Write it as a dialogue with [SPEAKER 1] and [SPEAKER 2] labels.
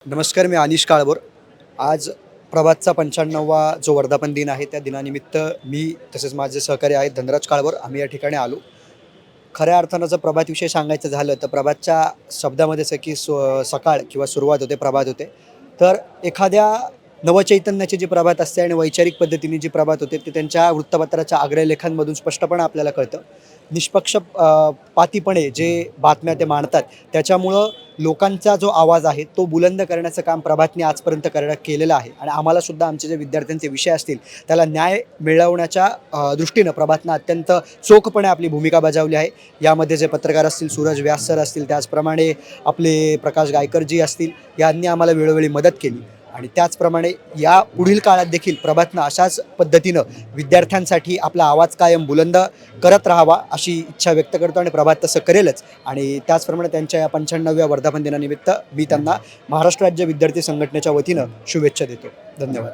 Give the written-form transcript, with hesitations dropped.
[SPEAKER 1] नमस्कार, मी अनिश काळभोर. आज प्रभातचा 95वा जो वर्धापन दिन आहे, त्या दिनानिमित्त मी तसेच माझे सहकारी आहेत धनराज काळभोर, आम्ही या ठिकाणी आलो. खऱ्या अर्थानं जर प्रभातविषयी सांगायचं झालं तर प्रभातच्या शब्दामध्ये असं की सकाळ किंवा सुरुवात होते, प्रभात होते. तर एखाद्या नवचैतन्याची जी प्रभात असते आणि वैचारिक पद्धतीने जी प्रभात होते ते त्यांच्या वृत्तपत्राच्या अग्रलेखांमधून स्पष्टपणे आपल्याला कळतं. पातीपणे जे बातम्या ते मांडतात त्याच्यामुळं लोकांचा जो आवाज आहे तो बुलंद करण्याचं काम प्रभातने आजपर्यंत केलेलं आहे आणि आम्हालासुद्धा आमचे जे विद्यार्थ्यांचे विषय असतील त्याला न्याय मिळवण्याच्या दृष्टीनं प्रभातनं अत्यंत चोखपणे आपली भूमिका बजावली आहे. यामध्ये जे पत्रकार असतील, सूरज व्यास सर असतील, त्याचप्रमाणे आपले प्रकाश गायकरजी असतील, यांनी आम्हाला वेळोवेळी मदत केली आणि त्याचप्रमाणे या पुढील काळात देखील प्रभातनं अशाच पद्धतीनं विद्यार्थ्यांसाठी आपला आवाज कायम बुलंद करत राहावा अशी इच्छा व्यक्त करतो आणि प्रभात तसं करेलच. आणि त्याचप्रमाणे त्यांच्या या 95व्या वर्धापन दिनानिमित्त मी त्यांना महाराष्ट्र राज्य विद्यार्थी संघटनेच्या वतीनं शुभेच्छा देतो. धन्यवाद.